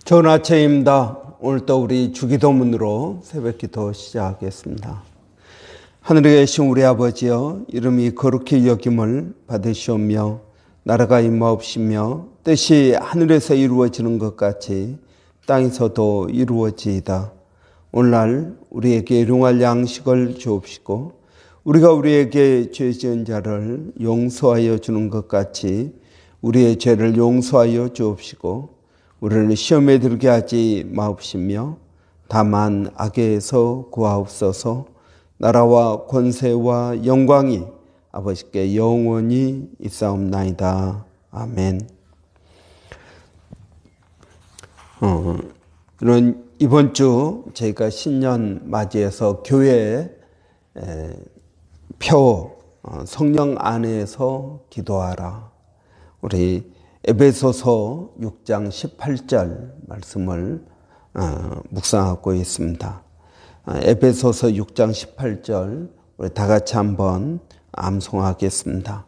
좋은 아침입니다. 오늘 또 우리 주기도문으로 새벽기도 시작하겠습니다. 하늘에 계신 우리 아버지여, 이름이 거룩히 여김을 받으시오며 나라가 임하옵시며 뜻이 하늘에서 이루어지는 것 같이 땅에서도 이루어지이다. 오늘날 우리에게 일용할 양식을 주옵시고 우리가 우리에게 죄 지은 자를 용서하여 주는 것 같이 우리의 죄를 용서하여 주옵시고 우리를 시험에 들게 하지 마옵시며 다만 악에서 구하옵소서. 나라와 권세와 영광이 아버지께 영원히 있사옵나이다. 아멘. 이번 주 저희가 신년 맞이해서 교회에 성령 안에서 기도하라. 우리 에베소서 6장 18절 말씀을 묵상하고 있습니다. 에베소서 6장 18절 우리 다 같이 한번 암송하겠습니다.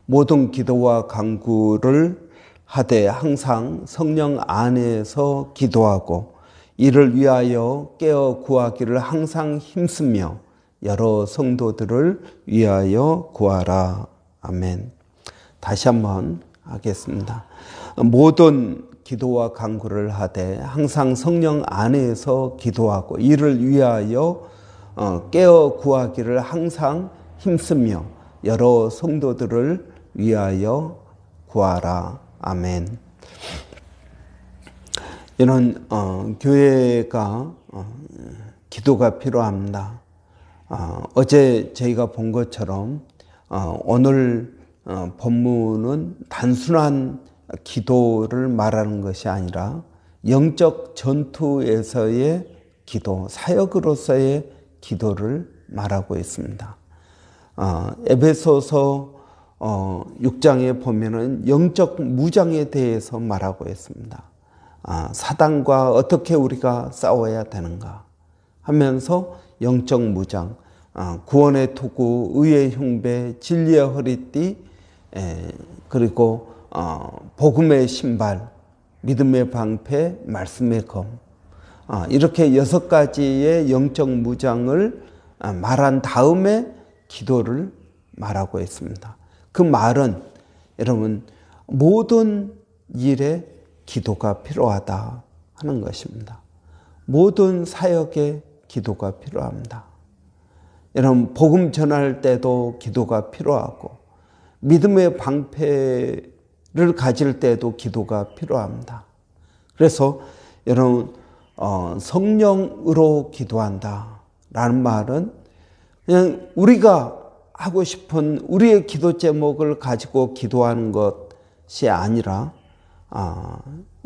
모든 기도와 간구를 하되 항상 성령 안에서 기도하고 이를 위하여 깨어 구하기를 항상 힘쓰며 여러 성도들을 위하여 구하라. 아멘. 다시 한번 하겠습니다. 모든 기도와 간구를 하되 항상 성령 안에서 기도하고 이를 위하여 깨어 구하기를 항상 힘쓰며 여러 성도들을 위하여 구하라. 아멘. 이런 교회가 기도가 필요합니다. 어제 저희가 본 것처럼 오늘 본문은 단순한 기도를 말하는 것이 아니라 영적 전투에서의 기도, 사역으로서의 기도를 말하고 있습니다. 에베소서 6장에 보면은 영적 무장에 대해서 말하고 있습니다. 사단과 어떻게 우리가 싸워야 되는가 하면서 영적 무장, 구원의 투구, 의의 흉배, 진리의 허리띠, 그리고 복음의 신발, 믿음의 방패, 말씀의 검, 이렇게 6가지의 영적 무장을 말한 다음에 기도를 말하고 있습니다. 그 말은 여러분 모든 일에 기도가 필요하다 하는 것입니다. 모든 사역에 기도가 필요합니다. 여러분 복음 전할 때도 기도가 필요하고 믿음의 방패를 가질 때도 기도가 필요합니다. 그래서 여러분 성령으로 기도한다라는 말은 그냥 우리가 하고 싶은 우리의 기도 제목을 가지고 기도하는 것이 아니라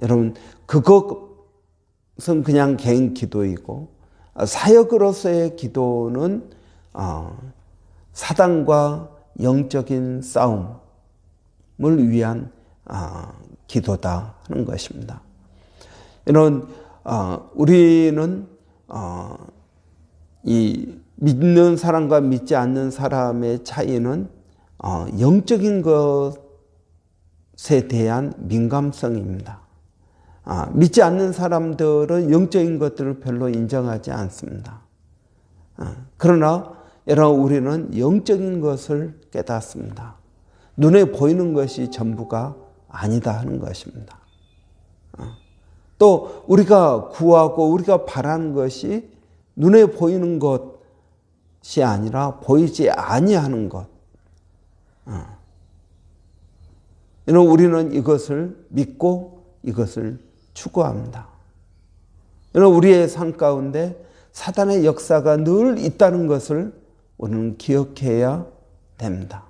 여러분 그것은 그냥 개인 기도이고 사역으로서의 기도는 사단과 영적인 싸움을 위한 기도다 하는 것입니다. 이런 우리는 이 믿는 사람과 믿지 않는 사람의 차이는 영적인 것에 대한 민감성입니다. 믿지 않는 사람들은 영적인 것들을 별로 인정하지 않습니다. 그러나 여러분 우리는 영적인 것을 깨닫습니다. 눈에 보이는 것이 전부가 아니다 하는 것입니다. 또 우리가 구하고 우리가 바라는 것이 눈에 보이는 것이 아니라 보이지 아니하는 것. 우리는 이것을 믿고 이것을 추구합니다. 우리의 삶 가운데 사단의 역사가 늘 있다는 것을 우리는 기억해야 됩니다.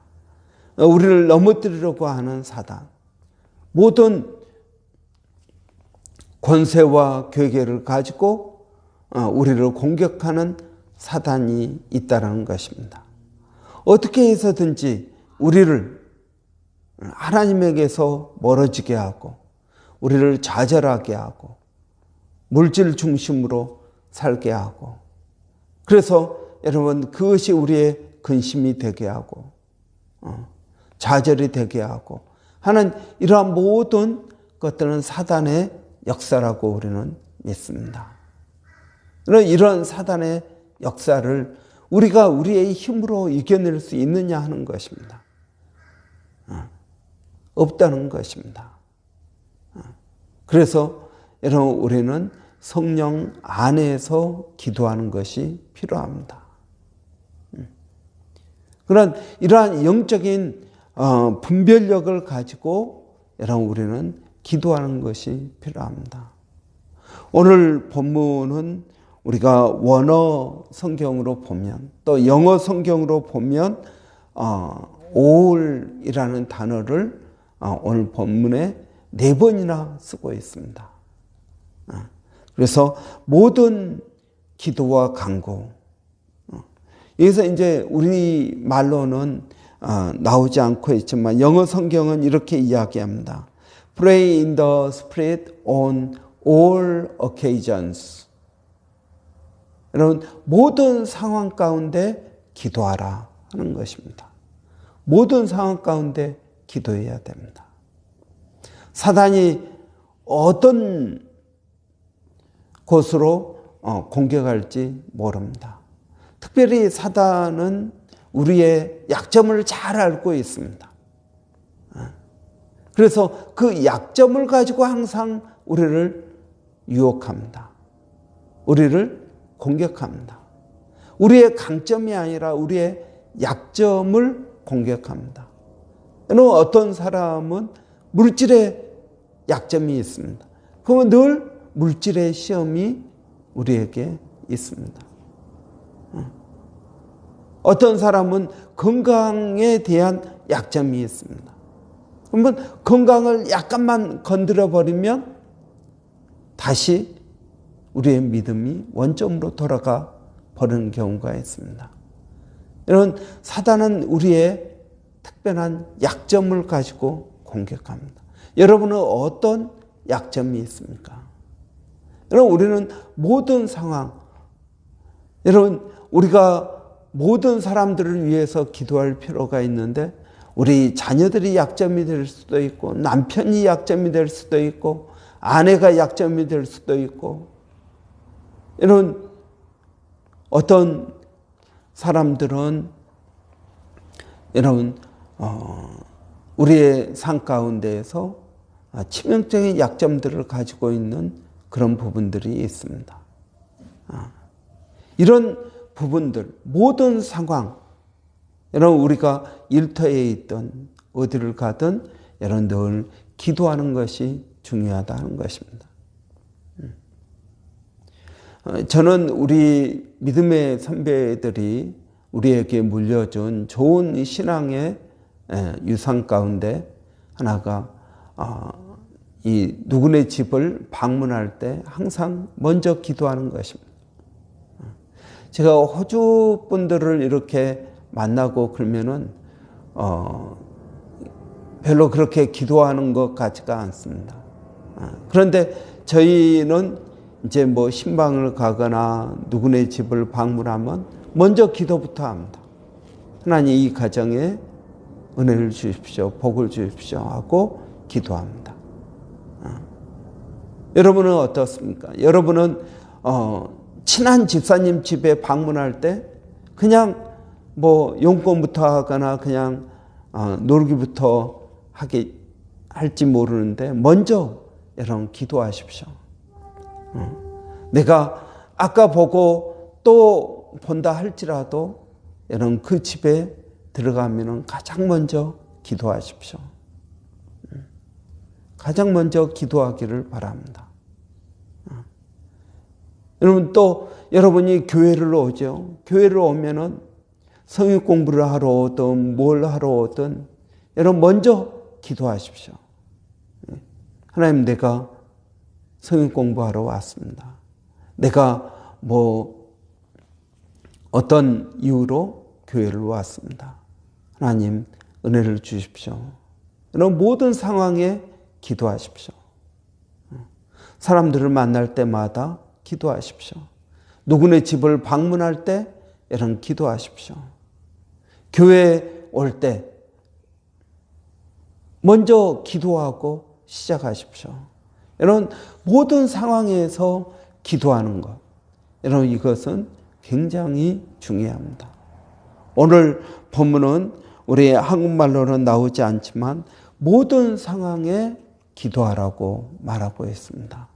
우리를 넘어뜨리려고 하는 사단, 모든 권세와 괴계를 가지고 우리를 공격하는 사단이 있다는 것입니다. 어떻게 해서든지 우리를 하나님에게서 멀어지게 하고 우리를 좌절하게 하고 물질 중심으로 살게 하고 그래서 여러분 그것이 우리의 근심이 되게 하고 좌절이 되게 하고 하는 이러한 모든 것들은 사단의 역사라고 우리는 믿습니다. 이런 사단의 역사를 우리가 우리의 힘으로 이겨낼 수 있느냐 하는 것입니다. 없다는 것입니다. 그래서 여러분 우리는 성령 안에서 기도하는 것이 필요합니다. 그런 이러한 영적인 분별력을 가지고 여러분 우리는 기도하는 것이 필요합니다. 오늘 본문은 우리가 원어 성경으로 보면 또 영어 성경으로 보면 all이라는 단어를 오늘 본문에 4번이나 쓰고 있습니다. 그래서 모든 기도와 간구. 여기서 이제 우리 말로는 나오지 않고 있지만 영어 성경은 이렇게 이야기합니다. Pray in the Spirit on all occasions. 여러분 모든 상황 가운데 기도하라 하는 것입니다. 모든 상황 가운데 기도해야 됩니다. 사단이 어떤 곳으로 공격할지 모릅니다. 특별히 사단은 우리의 약점을 잘 알고 있습니다. 그래서 그 약점을 가지고 항상 우리를 유혹합니다. 우리를 공격합니다. 우리의 강점이 아니라 우리의 약점을 공격합니다. 여러분 어떤 사람은 물질의 약점이 있습니다. 그러면 늘 물질의 시험이 우리에게 있습니다. 어떤 사람은 건강에 대한 약점이 있습니다. 그러면 건강을 약간만 건드려 버리면 다시 우리의 믿음이 원점으로 돌아가 버리는 경우가 있습니다. 여러분 사단은 우리의 특별한 약점을 가지고 공격합니다. 여러분은 어떤 약점이 있습니까? 여러분 우리는 모든 상황, 여러분 우리가 모든 사람들을 위해서 기도할 필요가 있는데 우리 자녀들이 약점이 될 수도 있고 남편이 약점이 될 수도 있고 아내가 약점이 될 수도 있고 여러분 어떤 사람들은 여러분 우리의 삶 가운데에서 치명적인 약점들을 가지고 있는 그런 부분들이 있습니다. 이런 부분들 모든 상황 여러분 우리가 일터에 있든 어디를 가든 여러분 늘 기도하는 것이 중요하다는 것입니다. 저는 우리 믿음의 선배들이 우리에게 물려준 좋은 신앙의 유산 가운데 하나가 이 누구네 집을 방문할 때 항상 먼저 기도하는 것입니다. 제가 호주 분들을 이렇게 만나고 그러면은 별로 그렇게 기도하는 것 같지가 않습니다. 그런데 저희는 이제 뭐 신방을 가거나 누구네 집을 방문하면 먼저 기도부터 합니다. 하나님 이 가정에 은혜를 주십시오, 복을 주십시오 하고 기도합니다. 여러분은 어떻습니까? 여러분은 친한 집사님 집에 방문할 때 그냥 뭐 용건부터 하거나 그냥 놀기부터 할지 모르는데 먼저 여러분 기도하십시오. 내가 아까 보고 또 본다 할지라도 여러분 그 집에 들어가면 가장 먼저 기도하십시오. 가장 먼저 기도하기를 바랍니다. 여러분 또 여러분이 교회를 오죠. 교회를 오면은 성경 공부를 하러 오든 뭘 하러 오든 여러분 먼저 기도하십시오. 하나님 내가 성경 공부하러 왔습니다. 내가 뭐 어떤 이유로 교회를 왔습니다. 하나님 은혜를 주십시오. 여러분 모든 상황에 기도하십시오. 사람들을 만날 때마다 기도하십시오. 누구네 집을 방문할 때 여러분 기도하십시오. 교회에 올 때 먼저 기도하고 시작하십시오. 이런 모든 상황에서 기도하는 것, 여러분 이것은 굉장히 중요합니다. 오늘 본문은 우리 한국말로는 나오지 않지만 모든 상황에 기도하라고 말하고 있습니다.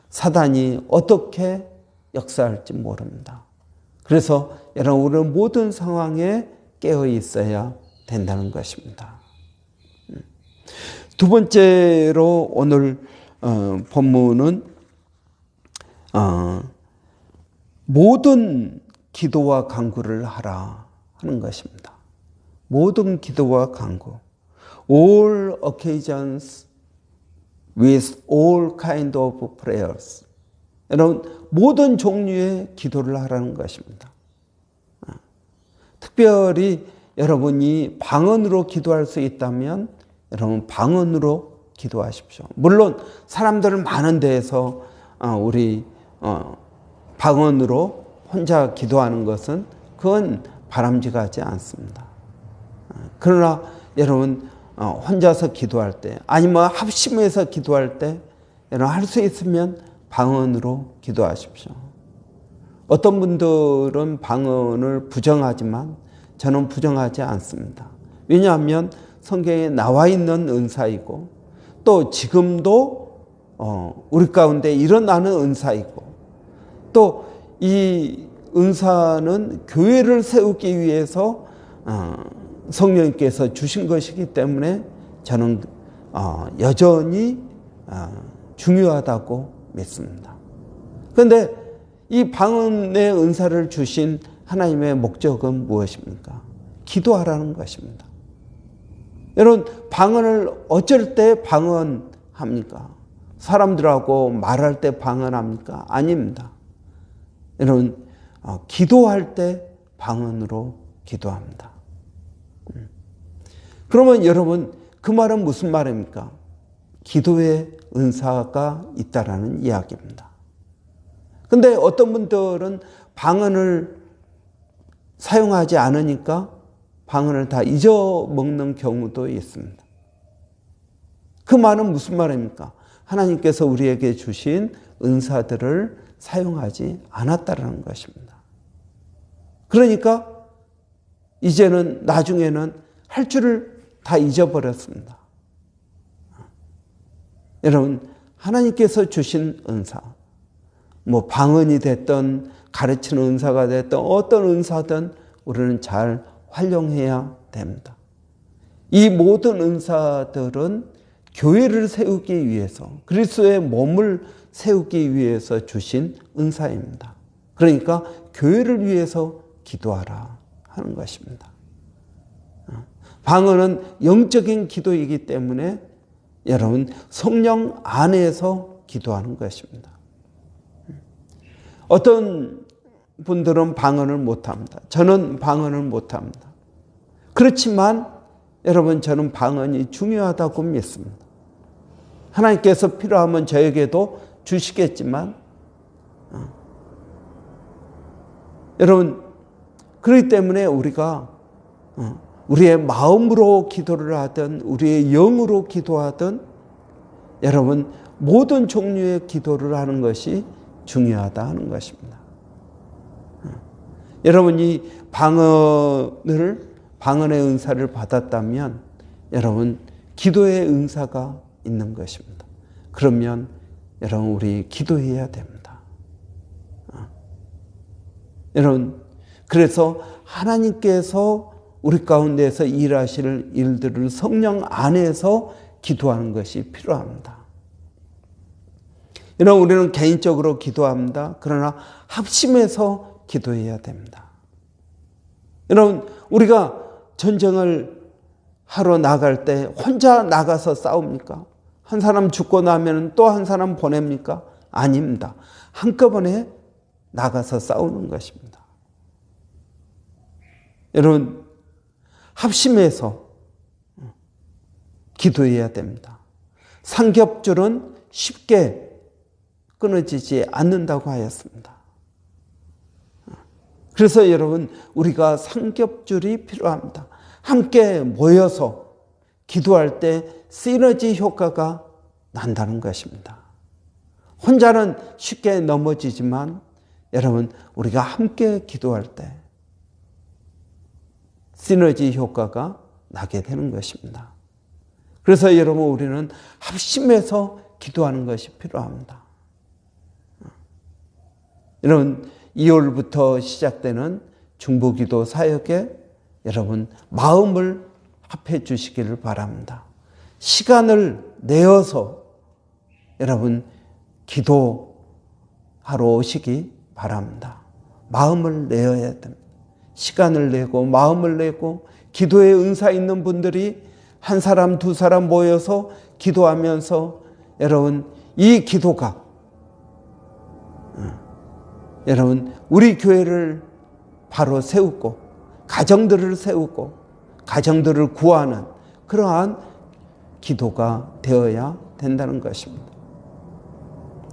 사단이 어떻게 역사할지 모릅니다. 그래서 여러분 우리는 모든 상황에 깨어 있어야 된다는 것입니다. 두 번째로 오늘 본문은 모든 기도와 간구를 하라 하는 것입니다. 모든 기도와 간구. All occasions with all kind of prayers. 여러분 모든 종류의 기도를 하라는 것입니다. 특별히 여러분이 방언으로 기도할 수 있다면 여러분 방언으로 기도하십시오. 물론 사람들 많은 데에서 우리 방언으로 혼자 기도하는 것은 그건 바람직하지 않습니다. 그러나 여러분 혼자서 기도할 때 아니면 합심해서 기도할 때 여러분 할 수 있으면 방언으로 기도하십시오. 어떤 분들은 방언을 부정하지만 저는 부정하지 않습니다. 왜냐하면 성경에 나와 있는 은사이고 또 지금도 우리 가운데 일어나는 은사이고 또 이 은사는 교회를 세우기 위해서 성령님께서 주신 것이기 때문에 저는 여전히 중요하다고 믿습니다. 그런데 이 방언의 은사를 주신 하나님의 목적은 무엇입니까? 기도하라는 것입니다. 여러분 방언을 어쩔 때 방언합니까? 사람들하고 말할 때 방언합니까? 아닙니다. 여러분 기도할 때 방언으로 기도합니다. 그러면 여러분 그 말은 무슨 말입니까? 기도의 은사가 있다라는 이야기입니다. 근데 어떤 분들은 방언을 사용하지 않으니까 방언을 다 잊어먹는 경우도 있습니다. 그 말은 무슨 말입니까? 하나님께서 우리에게 주신 은사들을 사용하지 않았다라는 것입니다. 그러니까 이제는 나중에는 할 줄을 다 잊어버렸습니다. 여러분 하나님께서 주신 은사, 뭐 방언이 됐든 가르치는 은사가 됐든 어떤 은사든 우리는 잘 활용해야 됩니다. 이 모든 은사들은 교회를 세우기 위해서 그리스도의 몸을 세우기 위해서 주신 은사입니다. 그러니까 교회를 위해서 기도하라 하는 것입니다. 방언은 영적인 기도이기 때문에 여러분 성령 안에서 기도하는 것입니다. 어떤 분들은 방언을 못합니다. 저는 방언을 못합니다. 그렇지만 여러분 저는 방언이 중요하다고 믿습니다. 하나님께서 필요하면 저에게도 주시겠지만 여러분 그렇기 때문에 우리가 우리의 마음으로 기도를 하든 우리의 영으로 기도하든 여러분 모든 종류의 기도를 하는 것이 중요하다 하는 것입니다. 여러분이 방언의 은사를 받았다면 여러분 기도의 은사가 있는 것입니다. 그러면 여러분 우리 기도해야 됩니다. 여러분 그래서 하나님께서 우리 가운데서 일하실 일들을 성령 안에서 기도하는 것이 필요합니다. 여러분 우리는 개인적으로 기도합니다. 그러나 합심해서 기도해야 됩니다. 여러분 우리가 전쟁을 하러 나갈 때 혼자 나가서 싸웁니까? 한 사람 죽고 나면 또 한 사람 보냅니까? 아닙니다. 한꺼번에 나가서 싸우는 것입니다. 여러분 합심해서 기도해야 됩니다. 삼겹줄은 쉽게 끊어지지 않는다고 하였습니다. 그래서 여러분 우리가 삼겹줄이 필요합니다. 함께 모여서 기도할 때 시너지 효과가 난다는 것입니다. 혼자는 쉽게 넘어지지만 여러분 우리가 함께 기도할 때 시너지 효과가 나게 되는 것입니다. 그래서 여러분 우리는 합심해서 기도하는 것이 필요합니다. 여러분 2월부터 시작되는 중보기도 사역에 여러분 마음을 합해 주시기를 바랍니다. 시간을 내어서 여러분 기도하러 오시기 바랍니다. 마음을 내어야 됩니다. 시간을 내고 마음을 내고 기도에 은사 있는 분들이 한 사람 두 사람 모여서 기도하면서 여러분 이 기도가 여러분 우리 교회를 바로 세우고 가정들을 세우고 가정들을 구하는 그러한 기도가 되어야 된다는 것입니다.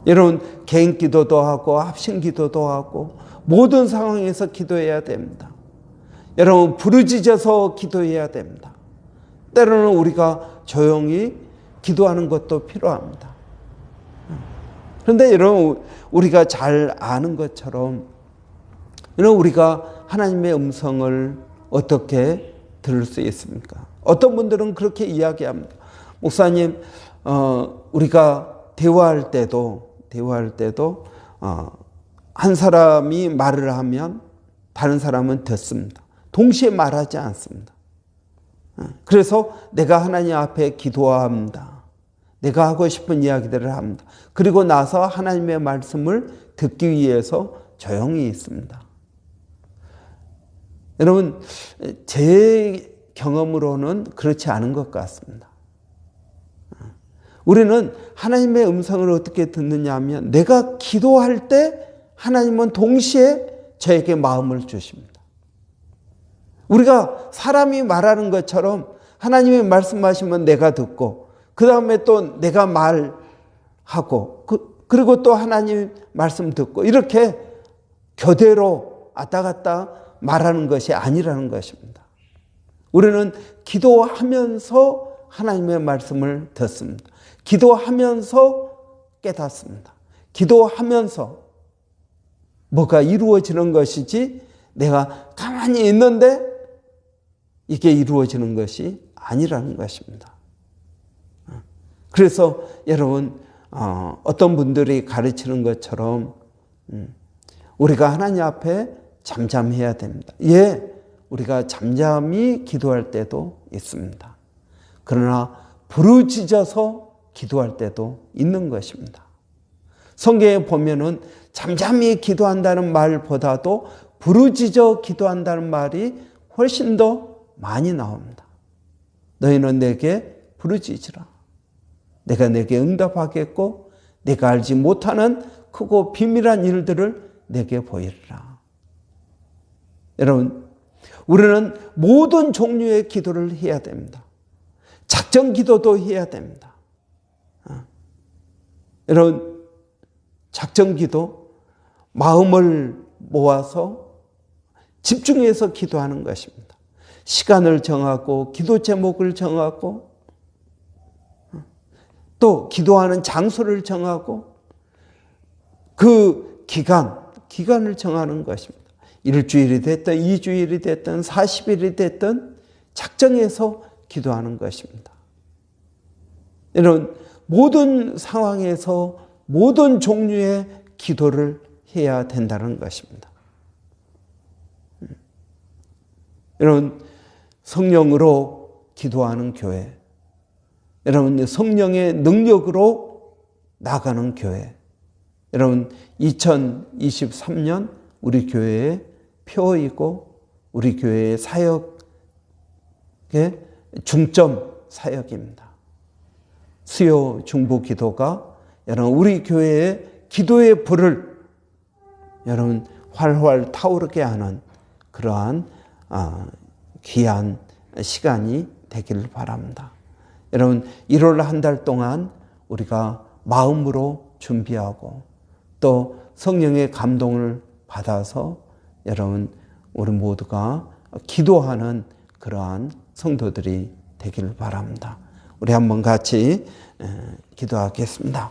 여러분 개인 기도도 하고 합심 기도도 하고 모든 상황에서 기도해야 됩니다. 여러분 부르짖어서 기도해야 됩니다. 때로는 우리가 조용히 기도하는 것도 필요합니다. 그런데 여러분 우리가 잘 아는 것처럼 여러분 우리가 하나님의 음성을 어떻게 들을 수 있습니까? 어떤 분들은 그렇게 이야기합니다. 목사님, 우리가 대화할 때도 한 사람이 말을 하면 다른 사람은 듣습니다. 동시에 말하지 않습니다. 그래서 내가 하나님 앞에 기도합니다. 내가 하고 싶은 이야기들을 합니다. 그리고 나서 하나님의 말씀을 듣기 위해서 조용히 있습니다. 여러분, 제 경험으로는 그렇지 않은 것 같습니다. 우리는 하나님의 음성을 어떻게 듣느냐 하면 내가 기도할 때 하나님은 동시에 저에게 마음을 주십니다. 우리가 사람이 말하는 것처럼 하나님이 말씀하시면 내가 듣고 그 다음에 또 내가 말하고 그리고 또 하나님 말씀 듣고 이렇게 교대로 왔다 갔다 말하는 것이 아니라는 것입니다. 우리는 기도하면서 하나님의 말씀을 듣습니다. 기도하면서 깨닫습니다. 기도하면서 뭐가 이루어지는 것이지 내가 가만히 있는데 이게 이루어지는 것이 아니라는 것입니다. 그래서 여러분 어떤 분들이 가르치는 것처럼 우리가 하나님 앞에 잠잠해야 됩니다. 예, 우리가 잠잠히 기도할 때도 있습니다. 그러나 부르짖어서 기도할 때도 있는 것입니다. 성경에 보면은 잠잠히 기도한다는 말보다도 부르짖어 기도한다는 말이 훨씬 더 많이 나옵니다. 너희는 내게 부르짖으라. 내가 내게 응답하겠고 내가 알지 못하는 크고 비밀한 일들을 내게 보이리라. 여러분, 우리는 모든 종류의 기도를 해야 됩니다. 작정 기도도 해야 됩니다. 여러분, 작정 기도, 마음을 모아서 집중해서 기도하는 것입니다. 시간을 정하고 기도 제목을 정하고 또 기도하는 장소를 정하고 그 기간을 정하는 것입니다. 일주일이 됐든 2주일이 됐든 40일이 됐든 작정해서 기도하는 것입니다. 여러분, 모든 상황에서 모든 종류의 기도를 해야 된다는 것입니다. 여러분, 성령으로 기도하는 교회, 여러분 성령의 능력으로 나가는 교회, 여러분 2023년 우리 교회의 표이고 우리 교회의 사역의 중점 사역입니다. 수요 중보 기도가 여러분 우리 교회의 기도의 불을 여러분 활활 타오르게 하는 그러한 귀한 시간이 되기를 바랍니다. 여러분 1월 한 달 동안 우리가 마음으로 준비하고 또 성령의 감동을 받아서 여러분 우리 모두가 기도하는 그러한 성도들이 되기를 바랍니다. 우리 한번 같이 기도하겠습니다.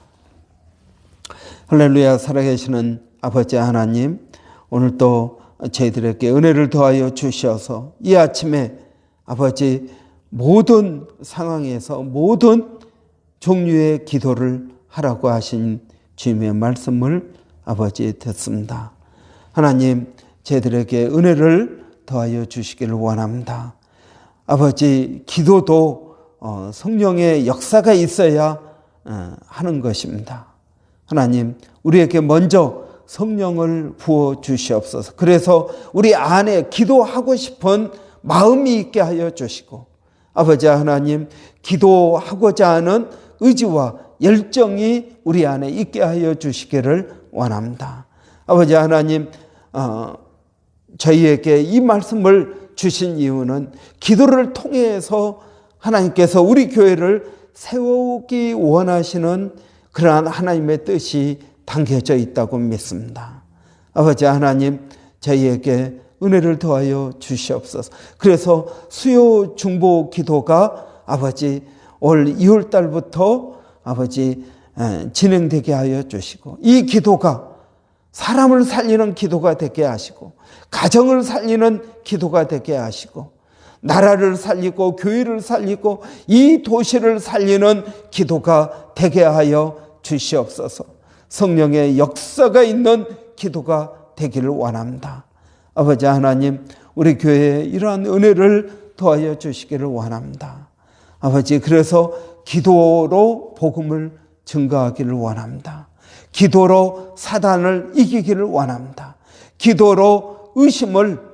할렐루야. 살아계시는 아버지 하나님, 오늘 또 저희들에게 은혜를 더하여 주셔서 이 아침에 아버지 모든 상황에서 모든 종류의 기도를 하라고 하신 주님의 말씀을 아버지 듣습니다. 하나님, 저희들에게 은혜를 더하여 주시기를 원합니다. 아버지, 기도도 성령의 역사가 있어야 하는 것입니다. 하나님, 우리에게 먼저 성령을 부어 주시옵소서. 그래서 우리 안에 기도하고 싶은 마음이 있게 하여 주시고, 아버지 하나님, 기도하고자 하는 의지와 열정이 우리 안에 있게 하여 주시기를 원합니다. 아버지 하나님, 저희에게 이 말씀을 주신 이유는 기도를 통해서 하나님께서 우리 교회를 세우기 원하시는 그러한 하나님의 뜻이 담겨져 있다고 믿습니다. 아버지 하나님, 저희에게 은혜를 더하여 주시옵소서. 그래서 수요 중보 기도가 아버지 올 2월 달부터 아버지 진행되게 하여 주시고, 이 기도가 사람을 살리는 기도가 되게 하시고, 가정을 살리는 기도가 되게 하시고, 나라를 살리고 교회를 살리고 이 도시를 살리는 기도가 되게 하여 주시옵소서. 성령의 역사가 있는 기도가 되기를 원합니다. 아버지 하나님, 우리 교회에 이러한 은혜를 더하여 주시기를 원합니다. 아버지, 그래서 기도로 복음을 증거하기를 원합니다. 기도로 사단을 이기기를 원합니다. 기도로 의심을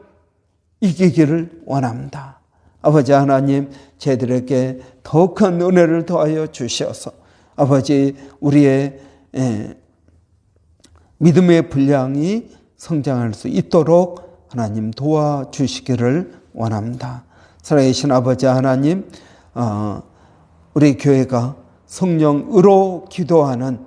이기기를 원합니다. 아버지 하나님, 저희들에게 더 큰 은혜를 더하여 주셔서 아버지, 우리의 믿음의 분량이 성장할 수 있도록 하나님 도와주시기를 원합니다. 살아계신 아버지 하나님, 우리 교회가 성령으로 기도하는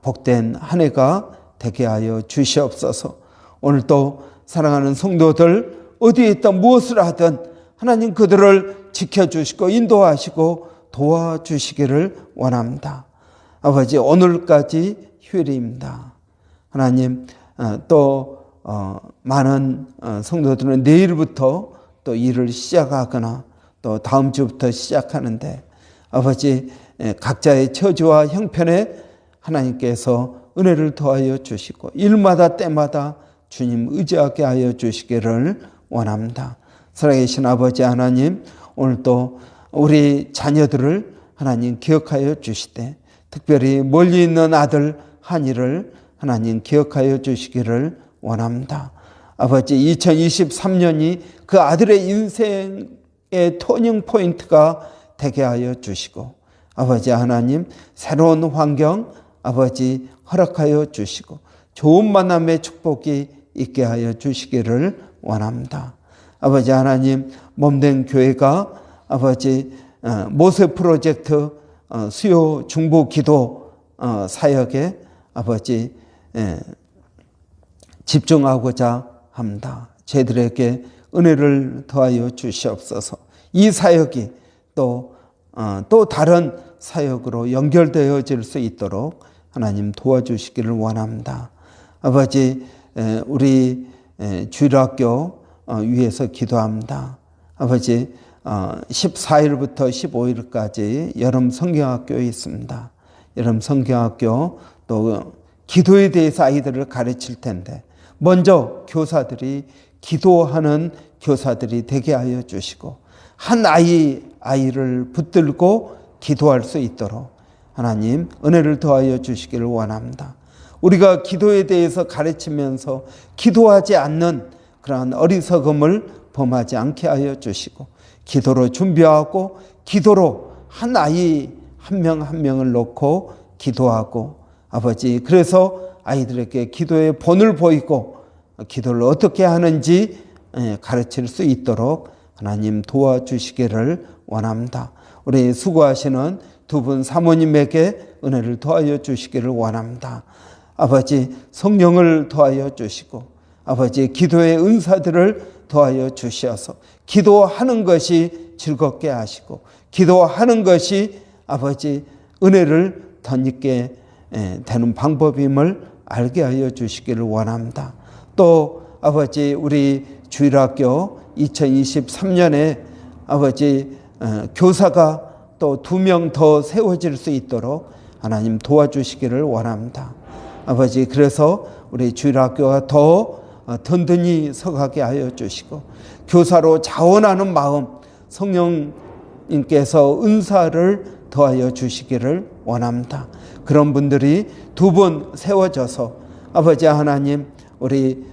복된 한 해가 되게 하여 주시옵소서. 오늘도 사랑하는 성도들 어디에 있든 무엇을 하든 하나님 그들을 지켜주시고 인도하시고 도와주시기를 원합니다. 아버지, 오늘까지 휴일입니다. 하나님, 또 많은 성도들은 내일부터 또 일을 시작하거나 또 다음 주부터 시작하는데, 아버지, 각자의 처지와 형편에 하나님께서 은혜를 더하여 주시고 일마다 때마다 주님 의지하게 하여 주시기를 원합니다. 살아계신 아버지 하나님, 오늘도 우리 자녀들을 하나님 기억하여 주시되, 특별히 멀리 있는 아들 한이를 하나님 기억하여 주시기를 원합니다. 아버지, 2023년이 그 아들의 인생의 터닝 포인트가 되게 하여 주시고, 아버지 하나님, 새로운 환경 아버지 허락하여 주시고 좋은 만남의 축복이 있게 하여 주시기를 원합니다. 아버지 하나님, 몸된 교회가 아버지 모세 프로젝트 수요 중보 기도 사역에 아버지 집중하고자 합니다. 저희들에게 은혜를 더하여 주시옵소서. 이 사역이 또 다른 사역으로 연결되어질 수 있도록 하나님 도와주시기를 원합니다. 아버지, 우리 주일학교 위해서 기도합니다. 아버지, 14일부터 15일까지 여름 성경학교에 있습니다. 여름 성경학교 또 기도에 대해서 아이들을 가르칠 텐데, 먼저 교사들이 기도하는 교사들이 되게 하여 주시고, 한 아이를 붙들고 기도할 수 있도록 하나님 은혜를 더하여 주시기를 원합니다. 우리가 기도에 대해서 가르치면서 기도하지 않는 그러한 어리석음을 범하지 않게 하여 주시고, 기도로 준비하고 기도로 한 아이 한 명 한 명을 놓고 기도하고, 아버지, 그래서 아이들에게 기도의 본을 보이고 기도를 어떻게 하는지 가르칠 수 있도록 하나님 도와주시기를 원합니다. 우리 수고하시는 두 분 사모님에게 은혜를 더하여 주시기를 원합니다. 아버지, 성령을 더하여 주시고, 아버지, 기도의 은사들을 더하여 주셔서 기도하는 것이 즐겁게 하시고, 기도하는 것이 아버지 은혜를 덧입게 되는 방법임을 알게 하여 주시기를 원합니다. 또 아버지 우리 주일학교 2023년에 아버지 교사가 또 2명 더 세워질 수 있도록 하나님 도와주시기를 원합니다. 아버지 그래서 우리 주일학교가 더 든든히 서가게 하여 주시고 교사로 자원하는 마음 성령님께서 은사를 더하여 주시기를 원합니다. 그런 분들이 2분 세워져서 아버지 하나님 우리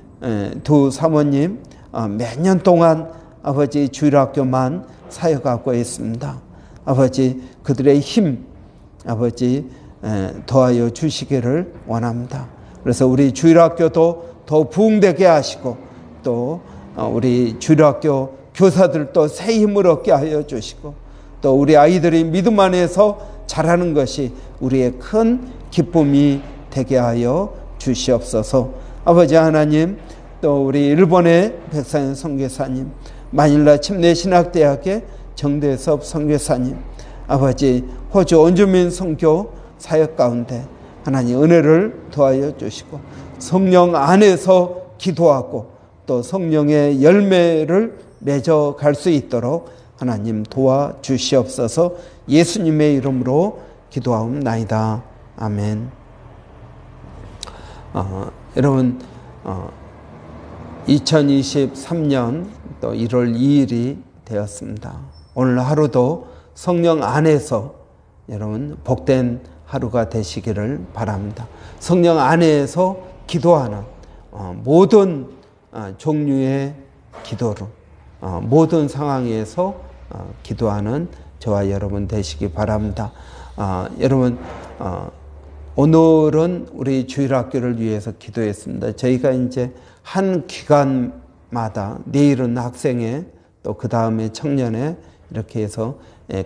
두 사모님 몇 년 동안 아버지 주일학교만 사역하고 있습니다. 아버지 그들의 힘 아버지 더하여 주시기를 원합니다. 그래서 우리 주일학교도 더 부흥되게 하시고 또 우리 주일학교 교사들도 새 힘을 얻게 하여 주시고 또 우리 아이들이 믿음 안에서 자라는 것이 우리의 큰 기쁨이 되게 하여 주시옵소서. 아버지 하나님 또 우리 일본의 백상현 선교사님 마닐라 침례신학대학의 정대섭 선교사님 아버지 호주 원주민 선교 사역 가운데 하나님 은혜를 더하여 주시고 성령 안에서 기도하고 또 성령의 열매를 맺어 갈 수 있도록 하나님 도와주시옵소서. 예수님의 이름으로 기도하옵나이다. 아멘. 여러분 2023년 또 1월 2일이 되었습니다. 오늘 하루도 성령 안에서 여러분 복된 하루가 되시기를 바랍니다. 성령 안에서 기도하는 모든 종류의 기도로 모든 상황에서 기도하는 저와 여러분 되시기 바랍니다. 여러분 오늘은 우리 주일학교를 위해서 기도했습니다. 저희가 이제 한 기간마다 내일은 학생회 또 그 다음에 청년회 이렇게 해서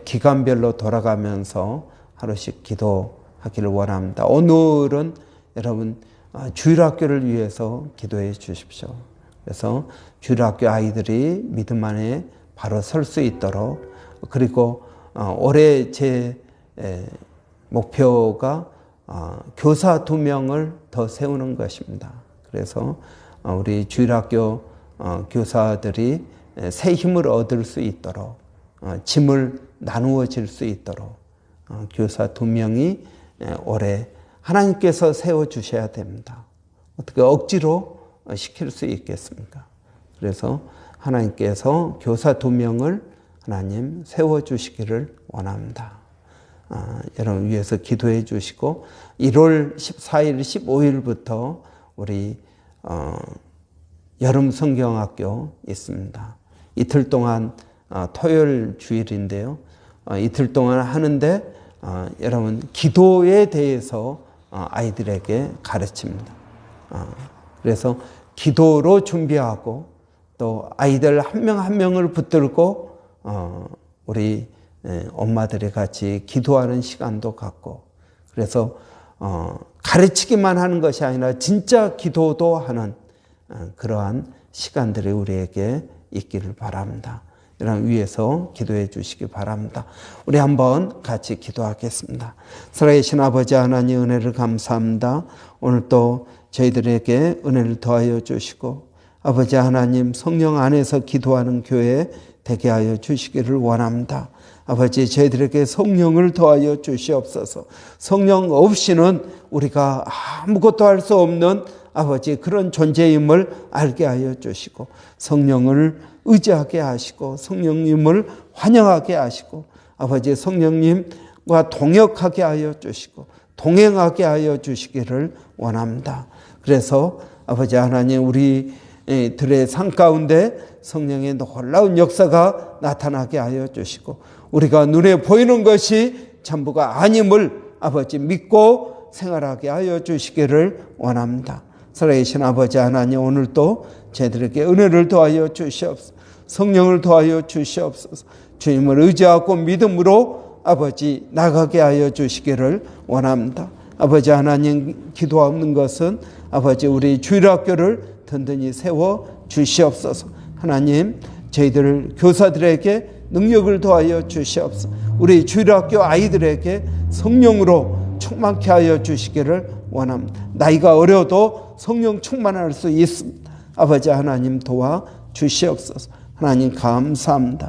기간별로 돌아가면서 하루씩 기도하기를 원합니다. 오늘은 여러분 주일학교를 위해서 기도해 주십시오. 그래서 주일학교 아이들이 믿음 안에 바로 설 수 있도록 그리고 올해 제 목표가 교사 2명을 더 세우는 것입니다. 그래서 우리 주일학교 교사들이 새 힘을 얻을 수 있도록 짐을 나누어질 수 있도록 교사 2명이 올해 하나님께서 세워주셔야 됩니다. 어떻게 억지로 시킬 수 있겠습니까? 그래서 하나님께서 교사 2명을 하나님 세워주시기를 원합니다. 여러분 위해서 기도해 주시고 1월 14일, 15일부터 우리 여름 성경학교 있습니다. 이틀 동안 토요일 주일인데요. 이틀 동안 하는데 여러분 기도에 대해서 아이들에게 가르칩니다. 그래서 기도로 준비하고 또 아이들 한 명 한 명을 붙들고 우리 엄마들이 같이 기도하는 시간도 갖고 그래서 가르치기만 하는 것이 아니라 진짜 기도도 하는 그러한 시간들이 우리에게 있기를 바랍니다. 이런 위해서 기도해 주시기 바랍니다. 우리 한번 같이 기도하겠습니다. 살아계신 아버지 하나님 은혜를 감사합니다. 오늘 또 저희들에게 은혜를 더하여 주시고 아버지 하나님 성령 안에서 기도하는 교회 되게 하여 주시기를 원합니다. 아버지 저희들에게 성령을 더하여 주시옵소서. 성령 없이는 우리가 아무것도 할 수 없는 아버지 그런 존재임을 알게 하여 주시고 성령을 의지하게 하시고 성령님을 환영하게 하시고 아버지 성령님과 동역하게 하여 주시고 동행하게 하여 주시기를 원합니다. 그래서 아버지 하나님 우리들의 삶 가운데 성령의 놀라운 역사가 나타나게 하여 주시고 우리가 눈에 보이는 것이 전부가 아님을 아버지 믿고 생활하게 하여 주시기를 원합니다. 살아계신 아버지 하나님 오늘도 저희들에게 은혜를 더하여 주시옵소서. 성령을 더하여 주시옵소서. 주님을 의지하고 믿음으로 아버지 나가게 하여 주시기를 원합니다. 아버지 하나님 기도하는 것은 아버지 우리 주일학교를 든든히 세워 주시옵소서. 하나님 저희들 교사들에게 능력을 더하여 주시옵소서. 우리 주일학교 아이들에게 성령으로 충만케 하여 주시기를 원합니다. 나이가 어려도 성령 충만할 수 있습니다. 아버지 하나님 도와 주시옵소서. 하나님 감사합니다.